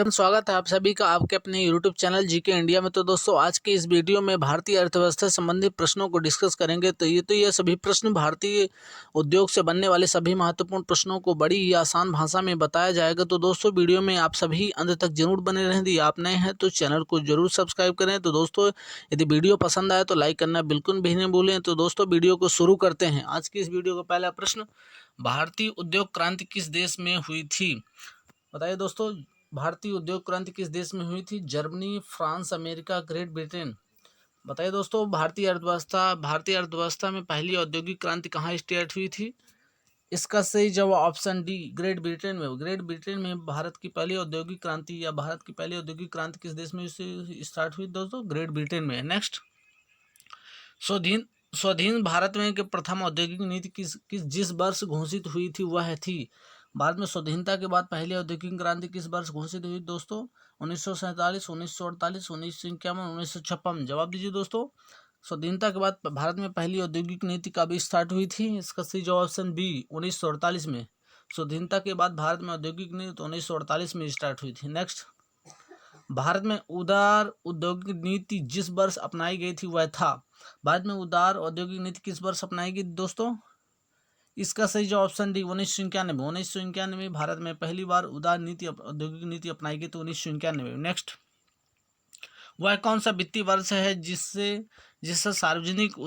Welcome, स्वागत है आप सभी का आपके अपने यूट्यूब चैनल जीके इंडिया में। तो दोस्तों, आज के इस वीडियो में भारतीय अर्थव्यवस्था से संबंधित प्रश्नों को डिस्कस करेंगे। तो ये सभी प्रश्न भारतीय उद्योग से बनने वाले सभी महत्वपूर्ण प्रश्नों को बड़ी ही आसान भाषा में बताया जाएगा। तो दोस्तों, वीडियो में आप सभी अंत तक जरूर बने रहें। यदि आप नए हैं तो चैनल को जरूर सब्सक्राइब करें। तो दोस्तों, यदि वीडियो पसंद आए तो लाइक करना बिल्कुल भी नहीं भूलें। तो दोस्तों, वीडियो को शुरू करते हैं। आज की इस वीडियो का पहला प्रश्न, भारतीय उद्योग क्रांति किस देश में हुई थी? बताइए दोस्तों, भारतीय उद्योग क्रांति किस देश में हुई थी? Germany, France, America, great Britain. बताइए दोस्तों, भारतीय अर्थव्यवस्था में पहली औद्योगिक क्रांति कहाँ स्टार्ट हुई थी? इसका सही जवाब ऑप्शन डी, ग्रेट ब्रिटेन में। ग्रेट ब्रिटेन में भारत की पहली औद्योगिक क्रांति या भारत की पहली औद्योगिक क्रांति किस देश में स्टार्ट हुई दोस्तों? ग्रेट ब्रिटेन में। नेक्स्ट, स्वाधीन स्वाधीन भारत में के प्रथम औद्योगिक नीति जिस वर्ष घोषित हुई थी वह थी? भारत में स्वाधीनता के बाद पहली औद्योगिक क्रांति किस वर्ष घोषित हुई दोस्तों? 1947, 1948, 1951, 1956। जवाब दीजिए दोस्तों। स्वाधीनता के बाद भारत में पहली औद्योगिक नीति कब स्टार्ट हुई थी? इसका सही जवाब ऑप्शन बी, 1948 में। स्वाधीनता के बाद भारत में औद्योगिक नीति 1948 में स्टार्ट हुई थी। नेक्स्ट, भारत में उदार औद्योगिक नीति जिस वर्ष अपनाई गई थी वह था? भारत में उदार औद्योगिक नीति किस वर्ष अपनाई गई दोस्तों? इसका सही जवाब ऑप्शन डी, 1991। 1991 में भारत में पहली बार उदार नीति औद्योगिक नीति अपनाई गई, तो 1991। नेक्स्ट, वह कौन सा वित्तीय वर्ष है जिससे सार्वजनिक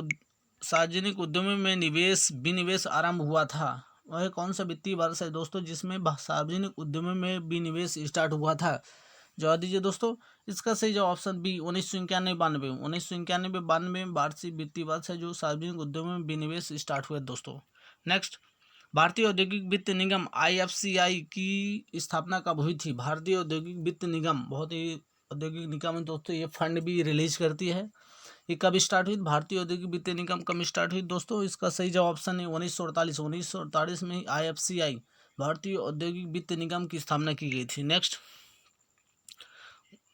उद्यमों में विनिवेश आरंभ हुआ था? वह कौन सा वित्तीय वर्ष है दोस्तों जिसमें सार्वजनिक उद्यमों में विनिवेश स्टार्ट हुआ था? जवाब दीजिए दोस्तों। इसका सही जवाब ऑप्शन बी, 1991-92। 1991-92 वार्षिक वित्तीय वर्ष है जो सार्वजनिक उद्यमों में विनिवेश स्टार्ट हुए दोस्तों। नेक्स्ट, भारतीय औद्योगिक वित्त निगम IFCI की स्थापना कब हुई थी? भारतीय औद्योगिक वित्त निगम बहुत ही औद्योगिक निगम है दोस्तों, ये फंड भी रिलीज करती है। ये कब स्टार्ट हुई? भारतीय औद्योगिक वित्त निगम कब स्टार्ट हुई दोस्तों? इसका सही जवाब ऑप्शन है 1948। 1948 में IFCI भारतीय औद्योगिक वित्त निगम की स्थापना की गई थी। नेक्स्ट,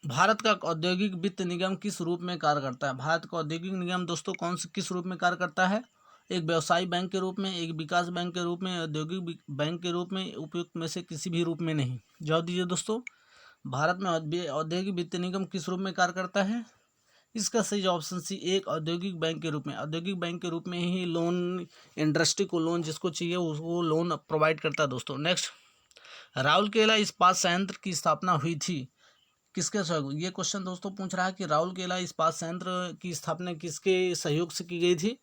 भारत का औद्योगिक वित्त निगम किस रूप में कार्य करता है? भारत का औद्योगिक निगम दोस्तों किस रूप में कार्य करता है? एक व्यवसायिक बैंक के रूप में, एक विकास बैंक के रूप में, औद्योगिक बैंक के रूप में, उपयुक्त में से किसी भी रूप में नहीं। जवाब दीजिए दोस्तों। भारत में औद्योगिक वित्त निगम किस रूप में कार्य करता है? इसका सही ऑप्शन सी, एक औद्योगिक बैंक के रूप में। औद्योगिक बैंक के रूप में ही लोन, इंडस्ट्री को लोन जिसको चाहिए उसको लोन प्रोवाइड करता है दोस्तों। नेक्स्ट, राउरकेला इस्पात संयंत्र की स्थापना हुई थी किसके सहयोग? ये क्वेश्चन दोस्तों पूछ रहा है कि राउरकेला इस्पात संयंत्र की स्थापना किसके सहयोग से की गई थी?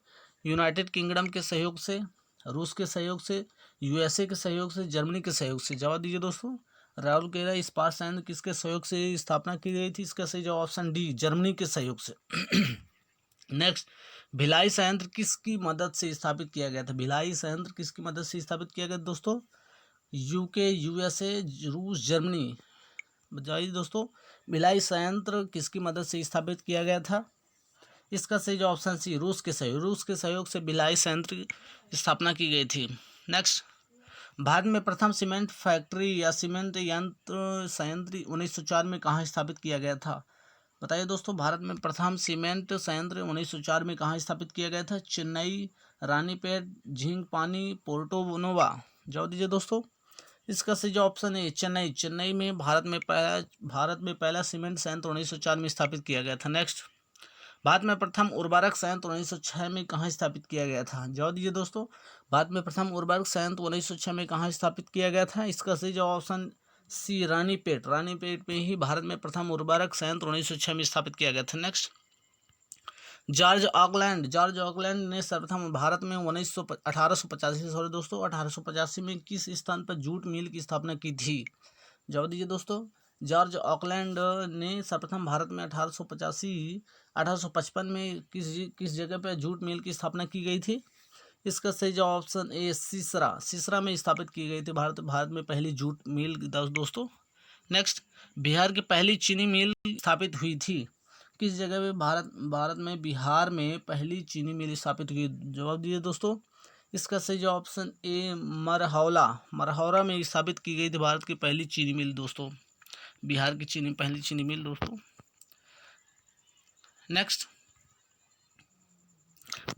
यूनाइटेड किंगडम के सहयोग से, रूस के सहयोग से, USA के सहयोग से, जर्मनी के सहयोग से। जवाब दीजिए दोस्तों। राउरकेला इस्पात संयंत्र किसके सहयोग से स्थापना की गई थी? इसका सही जवाब ऑप्शन डी, जर्मनी के सहयोग से। नेक्स्ट, भिलाई संयंत्र किसकी मदद से स्थापित किया गया था? भिलाई संयंत्र किसकी मदद से स्थापित किया गया दोस्तों? UK, USA, रूस, जर्मनी। बताइए दोस्तों, भिलाई संयंत्र किसकी मदद से स्थापित किया गया था? इसका सही जो ऑप्शन सी, रूस के सहयोग से भिलाई संयंत्र की स्थापना की गई थी। नेक्स्ट, भारत में प्रथम सीमेंट फैक्ट्री या सीमेंट संयंत्र 1904 में कहाँ स्थापित किया गया था? बताइए दोस्तों, भारत में प्रथम सीमेंट संयंत्र 1904 में कहाँ स्थापित किया गया था? चेन्नई, रानीपेट, झींकपानी, पोर्टो नोवा। जवाब दीजिए दोस्तों। इसका सही जो ऑप्शन है चेन्नई में भारत में पहला सीमेंट संयंत्र 1904 में स्थापित किया गया था। नेक्स्ट, भारत में प्रथम उर्वरक संयंत्र 1906 में कहाँ स्थापित किया गया था? जवाब दीजिए दोस्तों। भारत में प्रथम उर्वरक संयंत्र 1906 में कहाँ स्थापित किया गया था? इसका सही जवाब ऑप्शन सी, रानीपेट में ही भारत में प्रथम उर्वरक संयंत्र 1906 में स्थापित किया गया था। नेक्स्ट, जॉर्ज ऑकलैंड ने सर्वप्रथम भारत में 1885 में किस स्थान पर जूट मिल की स्थापना की थी? जवाब दीजिए दोस्तों। जॉर्ज ऑकलैंड ने सर्वप्रथम भारत में 1855 में किस जगह पर जूट मिल की स्थापना की गई थी? इसका सही जवाब ऑप्शन ए, सिसरा में स्थापित की गई थी भारत में पहली जूट मिल दोस्तों। नेक्स्ट, बिहार की पहली चीनी मिल स्थापित हुई थी किस जगह पे? भारत में बिहार में पहली चीनी मिल स्थापित हुई। जवाब दीजिए दोस्तों। इसका सही जवाब ऑप्शन ए, मरहौरा में स्थापित की गई थी भारत की पहली चीनी मिल दोस्तों, बिहार की पहली चीनी मिल दोस्तों। नेक्स्ट,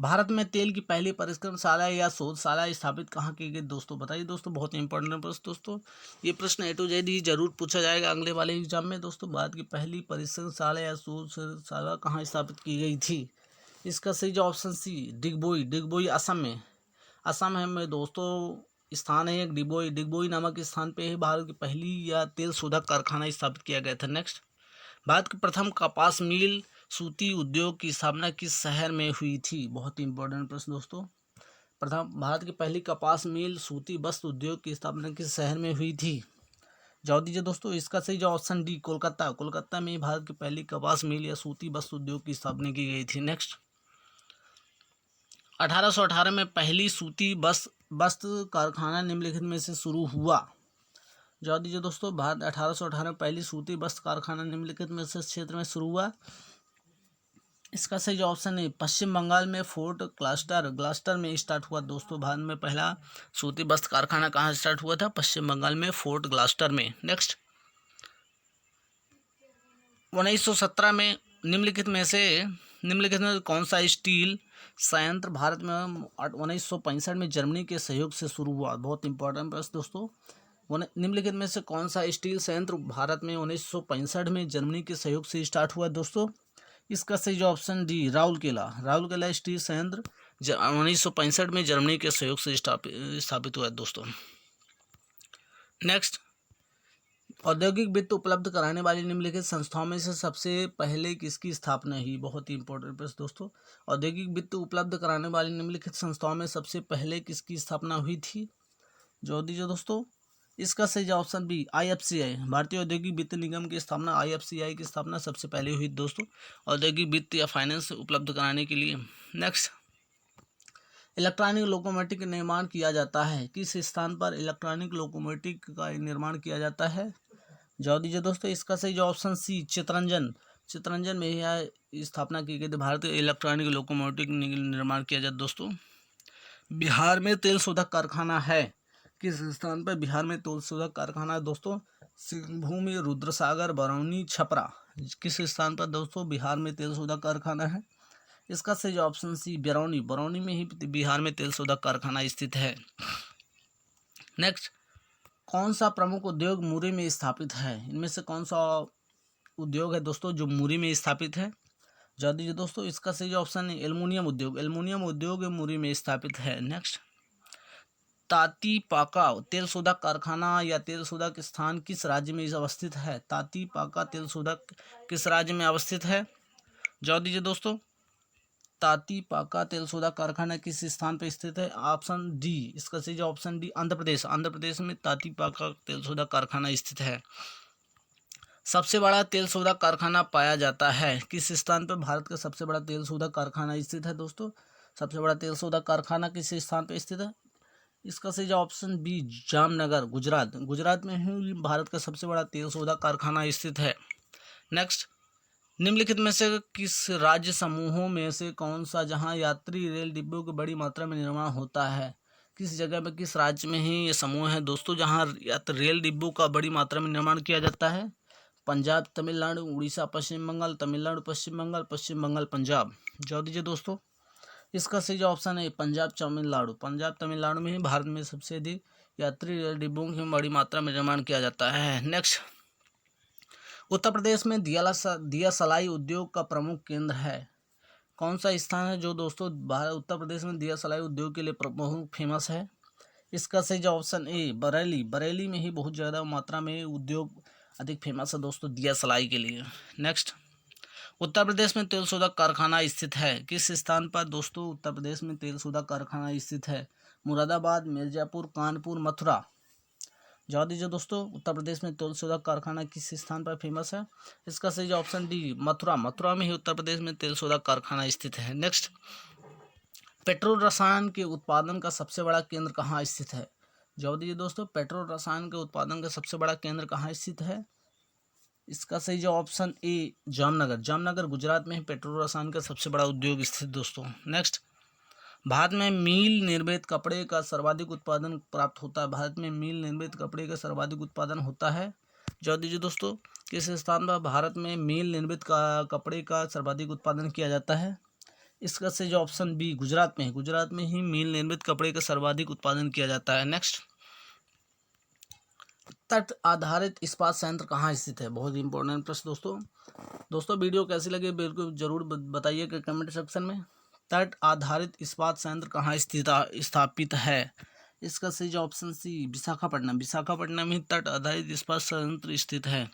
भारत में तेल की पहली परिश्रमशाला या शोधशाला स्थापित कहाँ की गई दोस्तों, बताइए दोस्तों। बहुत इंपॉर्टेंट प्रश्न दोस्तों, ये प्रश्न A to Z ही जरूर पूछा जाएगा अगले वाले एग्जाम में दोस्तों। भारत की पहली परिश्रमशाला या शोधशाला कहाँ स्थापित की गई थी? इसका सही जो ऑप्शन सी डिगबोई, डिगबोई असम में, असम है में दोस्तों स्थान है एक डिगबोई, डिगबोई नामक स्थान पे ही भारत की पहली या तेल शोधक कारखाना स्थापित किया गया था। नेक्स्ट, भारत की प्रथम कपास मिल सूती उद्योग की स्थापना किस शहर में हुई थी? बहुत ही इंपॉर्टेंट प्रश्न दोस्तों। प्रथम भारत की पहली कपास मिल सूती वस्त्र उद्योग की स्थापना किस शहर में हुई थी? जवाब दीजिए दोस्तों। इसका सही जो ऑप्शन डी कोलकाता, कोलकाता में भारत की पहली कपास मिल या सूती वस्त्र उद्योग की स्थापना की गई थी। नेक्स्ट, 1818 में पहली सूती वस्त्र कारखाना निम्नलिखित में से शुरू हुआ। जवाब दीजिए दोस्तों। भारत 1818 में पहली सूती वस्त्र कारखाना निम्नलिखित में से क्षेत्र में शुरू हुआ। इसका सही जो ऑप्शन है पश्चिम बंगाल में फोर्ट ग्लास्टर में स्टार्ट हुआ दोस्तों। भारत में पहला सूती वस्त्र कारखाना कहाँ स्टार्ट हुआ था? पश्चिम बंगाल में फोर्ट ग्लास्टर में। नेक्स्ट, 1917 में निम्नलिखित में कौन सा स्टील संयंत्र भारत में 1965 में जर्मनी के सहयोग से शुरू हुआ? बहुत इंपॉर्टेंट प्रश्न दोस्तों। निम्नलिखित में से कौन सा स्टील संयंत्र भारत में 1965 में जर्मनी के सहयोग से स्टार्ट हुआ दोस्तों? इसका सही जो ऑप्शन डी राउरकेला स्टील संयंत्र 1965 में जर्मनी के सहयोग से स्थापित हुआ दोस्तों। नेक्स्ट, औद्योगिक वित्त उपलब्ध कराने वाली निम्नलिखित संस्थाओं में से सबसे पहले किसकी स्थापना हुई? बहुत ही इंपॉर्टेंट प्रश्न दोस्तों। औद्योगिक वित्त उपलब्ध कराने वाली निम्नलिखित संस्थाओं में सबसे पहले किसकी स्थापना हुई थी? जो दीजिए दोस्तों। इसका सही ऑप्शन बी IFCI, भारतीय औद्योगिक वित्त निगम की स्थापना IFCI की स्थापना सबसे पहले हुई दोस्तों, औद्योगिक वित्त या फाइनेंस उपलब्ध कराने के लिए। नेक्स्ट, इलेक्ट्रॉनिक लोकोमोटिव का निर्माण किया जाता है किस स्थान पर? इलेक्ट्रॉनिक लोकोमोटिव का निर्माण किया जाता है। जवाब दीजिए दोस्तों। इसका सही जो ऑप्शन सी चितरंजन में यह स्थापना की गई थी। भारतीय इलेक्ट्रॉनिक लोकोमोटिव निर्माण किया जाता दोस्तों। बिहार में तेल शोधक कारखाना है किस स्थान पर? बिहार में तेल शोधक कारखाना है दोस्तों सिंहभूमि, रुद्रसागर, बरौनी, छपरा। किस स्थान पर दोस्तों बिहार में तेल शोधक कारखाना है? इसका सही ऑप्शन सी बरौनी में ही बिहार में तेल शोधक कारखाना स्थित है। नेक्स्ट, कौन सा प्रमुख उद्योग मुरी में स्थापित है? इनमें से कौन सा उद्योग है दोस्तों जो मुरी में स्थापित है? जवाब दीजिए दोस्तों। इसका सही ऑप्शन है एल्युमिनियम उद्योग मुरी में स्थापित है। नेक्स्ट, तातीपाका तेल शोधक कारखाना या तेल शोधक स्थान किस राज्य में अवस्थित है? तातीपाका तेल शोधक किस राज्य में अवस्थित है? जवाब दीजिए दोस्तों। तातीपाका तेल शोधक कारखाना किस स्थान पर स्थित है? ऑप्शन डी, इसका सही ऑप्शन डी आंध्र प्रदेश में तातीपाका तेल शोधक कारखाना स्थित है। सबसे बड़ा तेल शोधक कारखाना पाया जाता है किस स्थान पर? भारत का सबसे बड़ा तेल शोधक कारखाना स्थित है दोस्तों। सबसे बड़ा तेल शोधक कारखाना किस स्थान पर स्थित है? इसका सही ऑप्शन बी जामनगर, गुजरात में ही भारत का सबसे बड़ा तेल शोधक कारखाना स्थित है। नेक्स्ट, निम्नलिखित में से किस राज्य समूहों में से कौन सा जहां यात्री रेल डिब्बों की बड़ी मात्रा में निर्माण होता है? किस जगह में किस राज्य में ही ये समूह है दोस्तों जहां रेल डिब्बों का बड़ी मात्रा में निर्माण किया जाता है? पंजाब, तमिलनाडु, उड़ीसा, पश्चिम बंगाल, तमिलनाडु, पश्चिम बंगाल, पंजाब। जवाब दीजिए दोस्तों। इसका सही ऑप्शन है पंजाब तमिलनाडु में ही भारत में सबसे अधिक यात्री रेल डिब्बों की बड़ी मात्रा में निर्माण किया जाता है। नेक्स्ट, उत्तर प्रदेश में दिया सलाई उद्योग का प्रमुख केंद्र है। कौन सा स्थान है जो दोस्तों उत्तर प्रदेश में दिया सलाई उद्योग के लिए प्रमुख फेमस है? इसका सही ऑप्शन ए बरेली में ही बहुत ज़्यादा मात्रा में उद्योग अधिक फेमस है दोस्तों दिया सलाई के लिए। नेक्स्ट, उत्तर प्रदेश में तेल शोधक कारखाना स्थित है किस स्थान पर दोस्तों? उत्तर प्रदेश में तेल शोधक कारखाना स्थित है मुरादाबाद, मिर्जापुर, कानपुर, मथुरा। जवाब दीजिए दोस्तों। उत्तर प्रदेश में तेल शोधक कारखाना किस स्थान पर फेमस है? इसका सही ऑप्शन डी मथुरा में ही उत्तर प्रदेश में तेल शोधक कारखाना स्थित है। नेक्स्ट, पेट्रोल रसायन के उत्पादन का सबसे बड़ा केंद्र कहाँ स्थित है? जवाब दीजिए दोस्तों। पेट्रोल रसायन के उत्पादन का सबसे बड़ा केंद्र कहाँ स्थित है? इसका सही जो ऑप्शन ए जामनगर गुजरात में ही पेट्रोल रसायन का सबसे बड़ा उद्योग स्थित दोस्तों। नेक्स्ट, भारत में मील निर्मित कपड़े का सर्वाधिक उत्पादन प्राप्त होता है। भारत में मील निर्मित कपड़े का सर्वाधिक उत्पादन होता है। जवाब दीजिए दोस्तों। किस स्थान पर भारत में मील निर्मित कपड़े का सर्वाधिक उत्पादन किया जाता है? इसका सही जो ऑप्शन बी गुजरात में है। गुजरात में ही मील निर्मित कपड़े का सर्वाधिक उत्पादन किया जाता है। नेक्स्ट, तट आधारित इस्पात संयंत्र कहाँ स्थित है? बहुत ही इंपॉर्टेंट प्रश्न दोस्तों। दोस्तों वीडियो कैसी लगी बिल्कुल जरूर बताइएगा कमेंट सेक्शन में। तट आधारित इस्पात संयंत्र कहाँ स्थापित है? इसका सही जो ऑप्शन सी विशाखापट्टनम। विशाखापट्टनम ही तट आधारित इस्पात संयंत्र स्थित है।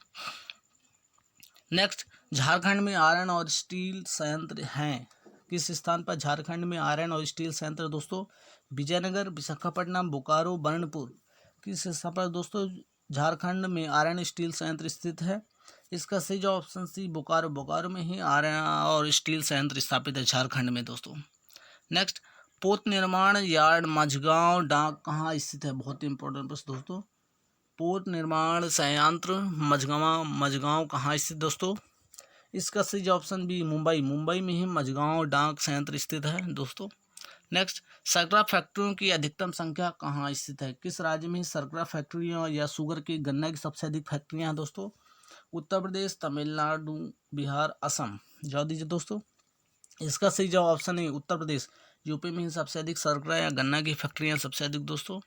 नेक्स्ट, झारखंड में आयरन और स्टील संयंत्र हैं। किस स्थान पर झारखंड में आयरन और स्टील संयंत्र? दोस्तों विजयनगर, विशाखापट्टनम, बोकारो, बर्नपुर। किस स्थान पर दोस्तों झारखंड में आयरन स्टील संयंत्र स्थित है? इसका सही जो ऑप्शन सी बोकारो। बोकारो में ही आयरन और स्टील संयंत्र स्थापित है झारखंड में दोस्तों। नेक्स्ट, पोत निर्माण यार्ड माझगांव डाक कहाँ स्थित है? बहुत ही इंपॉर्टेंट प्रश्न दोस्तों। पोत निर्माण संयंत्र माझगांव कहाँ स्थित दोस्तों? इसका सही ऑप्शन बी मुंबई। मुंबई में ही माझगांव डाक संयंत्र स्थित है दोस्तों। नेक्स्ट, शर्करा फैक्ट्रियों की अधिकतम संख्या कहाँ स्थित है? किस राज्य में शर्करा फैक्ट्रियाँ या शुगर की गन्ना की सबसे अधिक फैक्ट्रियाँ हैं दोस्तों? उत्तर प्रदेश, तमिलनाडु, बिहार, असम। जवाब दीजिए दोस्तों। इसका सही जवाब ऑप्शन है उत्तर प्रदेश। यूपी में ही सबसे अधिक शर्करा या गन्ना की फैक्ट्रियाँ सबसे अधिक दोस्तों।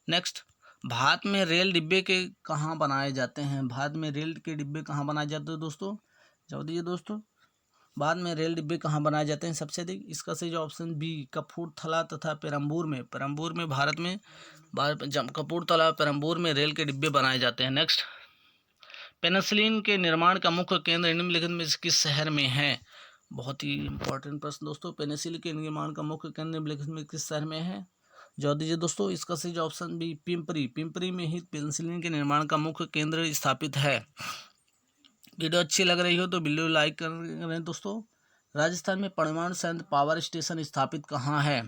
नेक्स्ट, भारत में रेल डिब्बे के कहाँ बनाए जाते हैं? भारत में रेल के डिब्बे कहाँ बनाए जाते हैं दोस्तों? जवाब दीजिए दोस्तों। भारत में रेल डिब्बे कहाँ बनाए जाते हैं सबसे अधिक? इसका सही जो ऑप्शन बी कपूरथला तथा पेरम्बूर में। पेरम्बूर में भारत में कपूरथला पेरम्बूर में रेल के डिब्बे बनाए जाते हैं। नेक्स्ट, पेनिसिलिन के निर्माण का मुख्य केंद्र निम्नलिखित में किस शहर में है? बहुत ही इंपॉर्टेंट प्रश्न दोस्तों। पेनिसिलिन के निर्माण का मुख्य केंद्र निम्नलिखित में किस शहर में है? जवाब दीजिए दोस्तों। इसका सही जो ऑप्शन बी पिंपरी। पिंपरी में ही पेनिसिलिन के निर्माण का मुख्य केंद्र स्थापित है। वीडियो अच्छी लग रही हो तो वीडियो लाइक करें दोस्तों। राजस्थान में परमाणु संयंत्र पावर स्टेशन स्थापित कहाँ है?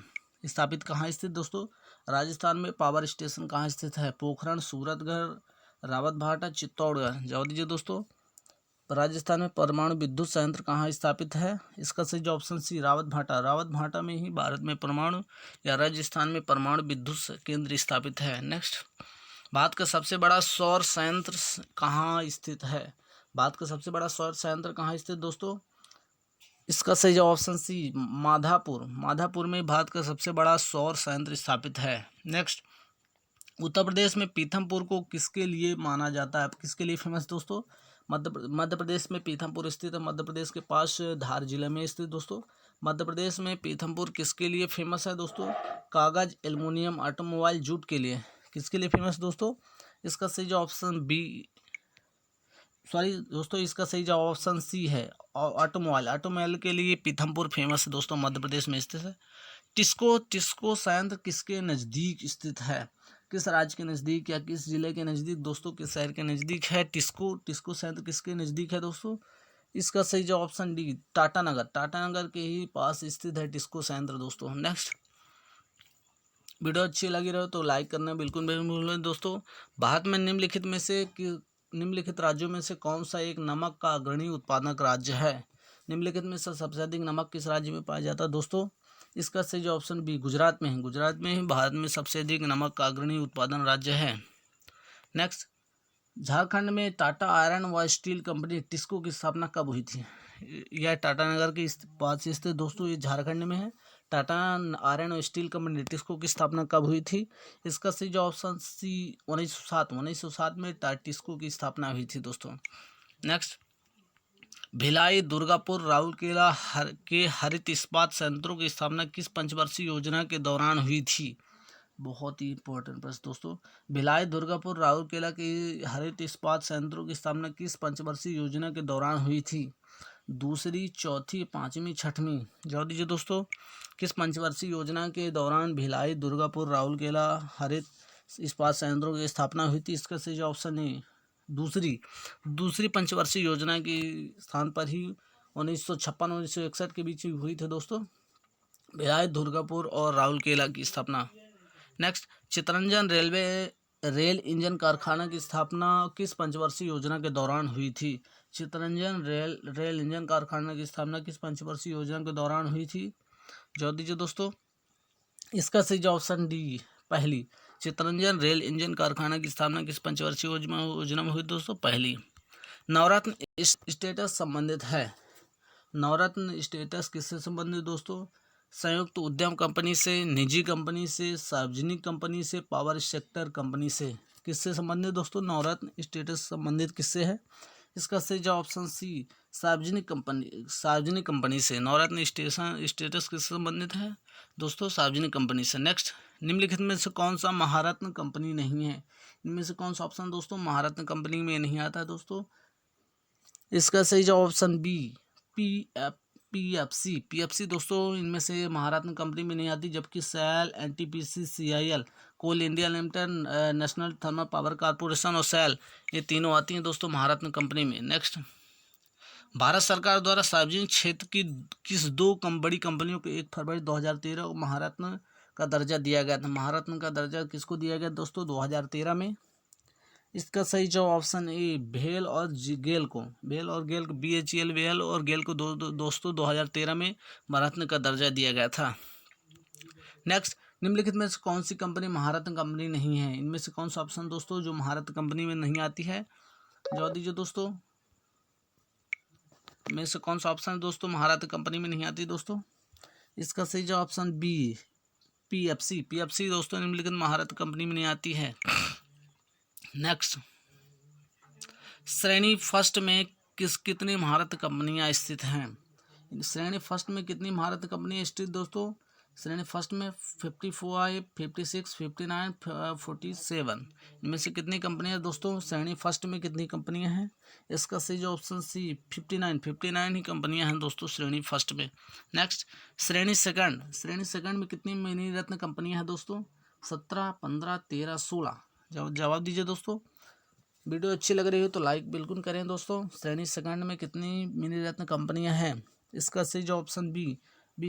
कहाँ स्थित दोस्तों? राजस्थान में पावर स्टेशन कहाँ स्थित है? पोखरण, सूरतगढ़, रावतभाटा, चित्तौड़गढ़। जवाब दीजिए दोस्तों। राजस्थान में परमाणु विद्युत संयंत्र कहाँ स्थापित है? इसका सही जो ऑप्शन सी रावतभाटा। रावतभाटा में ही भारत में परमाणु या राजस्थान में परमाणु विद्युत केंद्र स्थापित है। नेक्स्ट, भारत का सबसे बड़ा सौर संयंत्र कहाँ स्थित है? भारत का सबसे बड़ा सौर संयंत्र कहाँ स्थित दोस्तों? इसका सही जो ऑप्शन सी माधापुर। माधापुर में भारत का सबसे बड़ा सौर संयंत्र स्थापित है। नेक्स्ट, उत्तर प्रदेश में पीथमपुर को किसके लिए माना जाता है? किसके लिए फेमस दोस्तों? मध्य प्रदेश में पीथमपुर स्थित है। मध्य प्रदेश के पास धार जिले में स्थित दोस्तों। मध्य प्रदेश में पीथमपुर किसके लिए फेमस है दोस्तों? कागज, एल्युमिनियम, ऑटोमोबाइल, जूट के लिए। किसके लिए फेमस दोस्तों? इसका सही जो ऑप्शन बी दोस्तों, इसका सही जवाब ऑप्शन सी है ऑटोमोबाइल के लिए पीथमपुर फेमस है दोस्तों, मध्य प्रदेश में स्थित है। टिस्को संयंत्र किसके नज़दीक स्थित है? किस राज्य के नज़दीक या किस जिले के नज़दीक दोस्तों? किस शहर के नज़दीक है टिस्को संयंत्र किसके नज़दीक है दोस्तों? इसका सही जवाब ऑप्शन डी टाटानगर के ही पास स्थित है टिस्को संयंत्र दोस्तों। नेक्स्ट, वीडियो अच्छी लगी रहो तो लाइक करना बिल्कुल भी भूलें दोस्तों। भारत में निम्नलिखित राज्यों में से कौन सा एक नमक का अग्रणी उत्पादक राज्य है? निम्नलिखित में से सबसे अधिक नमक किस राज्य में पाया जाता है दोस्तों? इसका सही जो ऑप्शन बी गुजरात में है। गुजरात में ही भारत में सबसे अधिक नमक का अग्रणी उत्पादन राज्य है। नेक्स्ट, झारखंड में टाटा आयरन व स्टील कंपनी टिस्को की स्थापना कब हुई थी? यह टाटानगर के पास स्थित दोस्तों, ये झारखंड में है। टाटा आयरन और स्टील कंपनी टिस्को की स्थापना कब हुई थी? इसका सही जो ऑप्शन सी 1907 में टिस्को की स्थापना हुई थी दोस्तों। नेक्स्ट, भिलाई, दुर्गापुर, राउरकेला के हरित इस्पात संयंत्रों की स्थापना किस पंचवर्षीय योजना के दौरान हुई थी? बहुत ही इंपॉर्टेंट प्रश्न दोस्तों। भिलाई, दुर्गापुर, राउरकेला के हरित इस्पात संयंत्रों की स्थापना किस पंचवर्षीय योजना के दौरान हुई थी? दूसरी, चौथी, पाँचवीं, छठवीं। जवाब दीजिए दोस्तों। किस पंचवर्षीय योजना के दौरान भिलाई, दुर्गापुर, राउरकेला हरित इस्पात संयंत्रों की स्थापना हुई थी? इसका सही ऑप्शन है दूसरी पंचवर्षीय योजना के स्थान पर ही 1956-1961 के बीच हुई थी दोस्तों, भिलाई, दुर्गापुर और राउरकेला की स्थापना। नेक्स्ट, चितरंजन रेल इंजन कारखाना की स्थापना किस पंचवर्षीय योजना के दौरान हुई थी? चितरंजन रेल इंजन कारखाना की स्थापना किस पंचवर्षीय योजना के दौरान हुई थी? जवाब दीजिए दोस्तों। इसका सही ऑप्शन डी पहली। चितरंजन रेल इंजन कारखाना की स्थापना किस पंचवर्षीय योजना में हुई दोस्तों? पहली। नवरत्न स्टेटस संबंधित है। नवरत्न स्टेटस किससे संबंधित दोस्तों? संयुक्त उद्यम कंपनी से, निजी कंपनी से, सार्वजनिक कंपनी से, पावर सेक्टर कंपनी से। किससे संबंधित दोस्तों? नवरत्न स्टेटस संबंधित किससे है? इसका सही जवाब ऑप्शन सी, सार्वजनिक कंपनी से। नवरत्न स्टेटस किससे संबंधित है दोस्तों? सार्वजनिक कंपनी से। नेक्स्ट, निम्नलिखित में से कौन सा महारत्न कंपनी नहीं है? इनमें से कौन सा ऑप्शन दोस्तों महारत्न कंपनी में नहीं आता है दोस्तों? इसका सही जवाब ऑप्शन बी, पीएफसी दोस्तों इनमें से महारत्न कंपनी में नहीं आती, जबकि SAIL, NTPC, CIL, Coal India Limited, National Thermal Power Corporation और सेल, ये तीनों आती हैं दोस्तों महारत्न कंपनी में। नेक्स्ट, भारत सरकार द्वारा सार्वजनिक क्षेत्र की किस दो बड़ी कंपनियों को 1 फरवरी 2013 को महारत्न का दर्जा दिया गया था? महारत्न का दर्जा किसको दिया गया दोस्तों 2013 में? इसका सही जवाब ऑप्शन ए, भेल और गेल को, BHEL वेल और गेल को दोस्तों 2013 में महारत्न का दर्जा दिया गया था। नेक्स्ट, निम्नलिखित में से कौन सी कंपनी महारत्न कंपनी नहीं है? इनमें से कौन सा ऑप्शन दोस्तों जो महारत्न कंपनी में नहीं आती है? जवाब दीजिए दोस्तों। में से कौन सा ऑप्शन दोस्तों महारत्न कंपनी में नहीं आती दोस्तों? इसका सही जवाब ऑप्शन बी, पीएफसी दोस्तों निम्नलिखित महारत्न कंपनी में नहीं आती है। नेक्स्ट, श्रेणी फर्स्ट में कितनी महारत्न कंपनियां स्थित हैं? श्रेणी फर्स्ट में कितनी महारत्न कंपनियां स्थित दोस्तों? श्रेणी फर्स्ट में 55, 56, 59, 47, इनमें से कितनी कंपनियां दोस्तों श्रेणी फर्स्ट में कितनी कंपनियां हैं? इसका सही जो ऑप्शन सी, 59 ही कंपनियां हैं दोस्तों श्रेणी फर्स्ट में। नेक्स्ट, श्रेणी सेकंड में कितनी मिनी रत्न कंपनियां हैं दोस्तों? 17, 15, 13, 16। जवाब दीजिए दोस्तों। वीडियो अच्छी लग रही हो तो लाइक बिल्कुल करें दोस्तों। श्रेणी सेकंड में कितनी मिनी रत्न कंपनियां हैं? इसका सही जो ऑप्शन बी,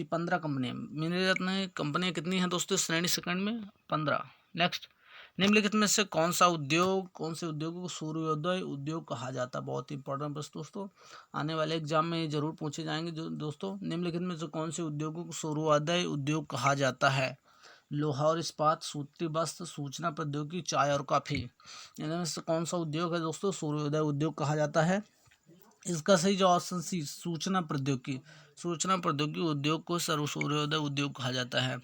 15 कंपनियां। मिनी रत्न कंपनियां कितनी हैं दोस्तों श्रेणी सेकंड में? 15। नेक्स्ट, निम्नलिखित में से कौन से उद्योगों को सूर्योदय उद्योग कहा जाता है? बहुत ही इंपॉर्टेंट प्रश्न दोस्तों, आने वाले एग्जाम में जरूर पूछे जाएंगे जो दोस्तों। निम्नलिखित में से कौन से उद्योगों को सूर्योदय उद्योग कहा जाता है? लोहा और इस्पात, सूती वस्त्र, सूचना प्रौद्योगिकी, चाय और कॉफी। इनमें से कौन सा उद्योग है दोस्तों सूर्योदय उद्योग कहा जाता है? इसका सही जवाब ऑप्शन सी, सूचना प्रौद्योगिकी उद्योग को सूर्योदय उद्योग कहा जाता है।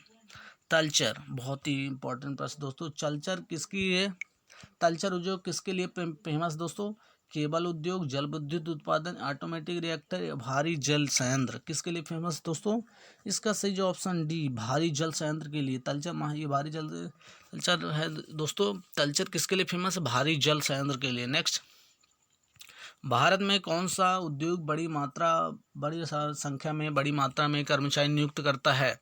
तलचर, बहुत ही इंपॉर्टेंट प्रश्न दोस्तों। तलचर उद्योग किसके लिए फेमस दोस्तों? केबल उद्योग, जल विद्युत उत्पादन, ऑटोमेटिक रिएक्टर या भारी जल संयंत्र, किसके लिए फेमस दोस्तों? इसका सही जो ऑप्शन डी, भारी जल संयंत्र के लिए। ये भारी जल तलचर है दोस्तों। तलचर किसके लिए फेमस है? भारी जल संयंत्र के लिए। नेक्स्ट, भारत में कौन सा उद्योग बड़ी मात्रा में कर्मचारी नियुक्त करता है?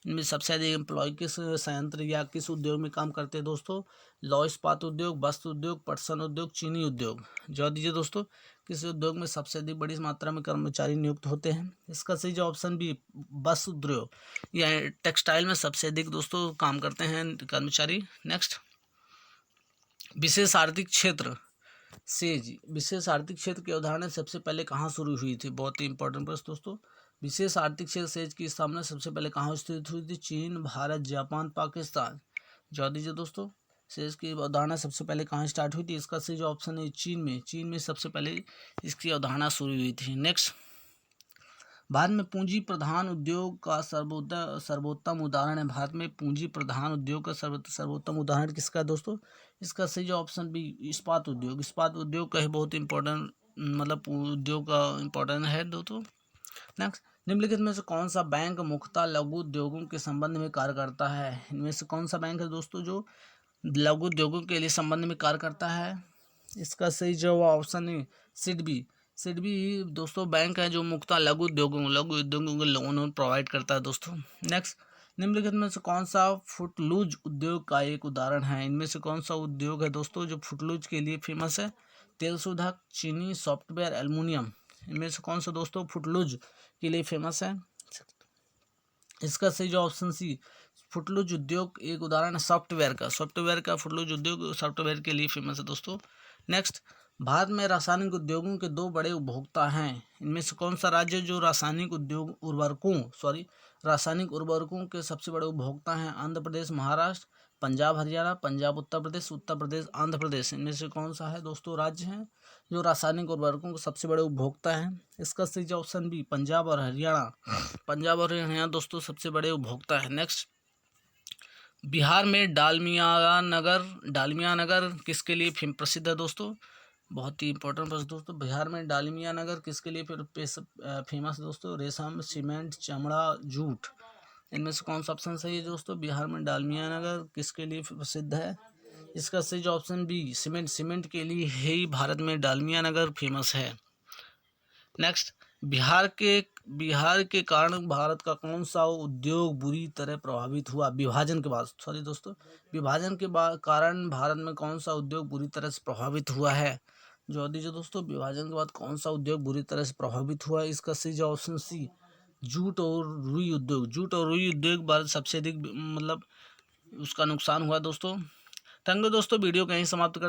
इनमें सबसे अधिक एम्प्लॉय किस संयंत्र या किस उद्योग में काम करते हैं दोस्तों? लौह इस्पात उद्योग, वस्त्र उद्योग, पटसन उद्योग, चीनी उद्योग। जवाब दीजिए दोस्तों, किस उद्योग में सबसे अधिक बड़ी मात्रा में कर्मचारी नियुक्त होते हैं? इसका सही जवाब ऑप्शन बी, वस्त्र उद्योग या टेक्सटाइल में सबसे अधिक दोस्तों काम करते हैं कर्मचारी। नेक्स्ट, विशेष आर्थिक क्षेत्र की अवधारणा सबसे पहले कहाँ शुरू हुई थी? बहुत ही इंपॉर्टेंट प्रश्न दोस्तों। विशेष आर्थिक क्षेत्र सेज की स्थापना सबसे पहले कहाँ स्थित हुई थी? चीन, भारत, जापान, पाकिस्तान। जवाब दीजिए दोस्तों, सेज की अवधारणा सबसे पहले कहाँ स्टार्ट हुई थी? इसका सही जो ऑप्शन है चीन में सबसे पहले इसकी अवधारणा शुरू हुई थी। नेक्स्ट, भारत में पूंजी प्रधान उद्योग का सर्वोत्तम उदाहरण है। भारत में पूंजी प्रधान उद्योग का सर्वोत्तम उदाहरण किसका दोस्तों? इसका सही जो ऑप्शन बी, इस्पात उद्योग का ही बहुत इंपॉर्टेंट उद्योग का इंपॉर्टेंट है दोस्तों। नेक्स्ट, निम्नलिखित में से कौन सा बैंक मुख्यतः लघु उद्योगों के संबंध में कार्य करता है? इनमें से कौन सा बैंक है दोस्तों जो लघु उद्योगों के लिए संबंध में कार्य करता है? इसका सही जवाब ऑप्शन है सिडबी दोस्तों बैंक है जो मुख्यतः लघु उद्योगों को लोन प्रोवाइड करता है दोस्तों। नेक्स्ट, निम्नलिखित में से कौन सा फुटलूज उद्योग का एक उदाहरण है? इनमें से कौन सा उद्योग है दोस्तों जो फुटलूज के लिए फेमस है? तेल शोधक, चीनी, सॉफ्टवेयर, एल्युमिनियम। इनमें से कौन सा दोस्तों फुटलूज के लिए फेमस है? इसका सही जो ऑप्शन सी, फुटलूज उद्योग एक उदाहरण है सॉफ्टवेयर का फुटलूज उद्योग सॉफ्टवेयर के लिए फेमस है दोस्तों। नेक्स्ट, भारत में रासायनिक उद्योगों के दो बड़े उपभोक्ता हैं। इनमें से कौन सा राज्य जो रासायनिक उर्वरकों के सबसे बड़े उपभोक्ता हैं? आंध्र प्रदेश, महाराष्ट्र, पंजाब हरियाणा, पंजाब उत्तर प्रदेश आंध्र प्रदेश। इनमें से कौन सा है दोस्तों राज्य है जो रासायनिक उर्वरकों के सबसे बड़े उपभोक्ता हैं? इसका सही ऑप्शन बी, पंजाब और हरियाणा दोस्तों सबसे बड़े उपभोक्ता है। नेक्स्ट, बिहार में डालमिया नगर किसके लिए प्रसिद्ध है दोस्तों? बहुत ही इंपॉर्टेंट प्रश्न दोस्तों। बिहार में डालमिया नगर किसके लिए फेमस है दोस्तों? रेशम, सीमेंट, चमड़ा, जूट। इनमें से कौन सा ऑप्शन सही है दोस्तों? बिहार में डालमिया नगर किसके लिए प्रसिद्ध है? इसका सही ऑप्शन बी, सीमेंट के लिए ही भारत में डालमिया नगर फेमस है। नेक्स्ट, बिहार के कारण भारत का कौन सा उद्योग बुरी तरह प्रभावित हुआ? विभाजन के कारण भारत में कौन सा उद्योग बुरी तरह से प्रभावित हुआ है? जो दोस्तों, विभाजन के बाद कौन सा उद्योग बुरी तरह से प्रभावित हुआ है? इसका सही ऑप्शन सी, जूट और रुई उद्योग भारत सबसे अधिक उसका नुकसान हुआ दोस्तों। थैंक यू दोस्तों, वीडियो को यहीं समाप्त करते हैं।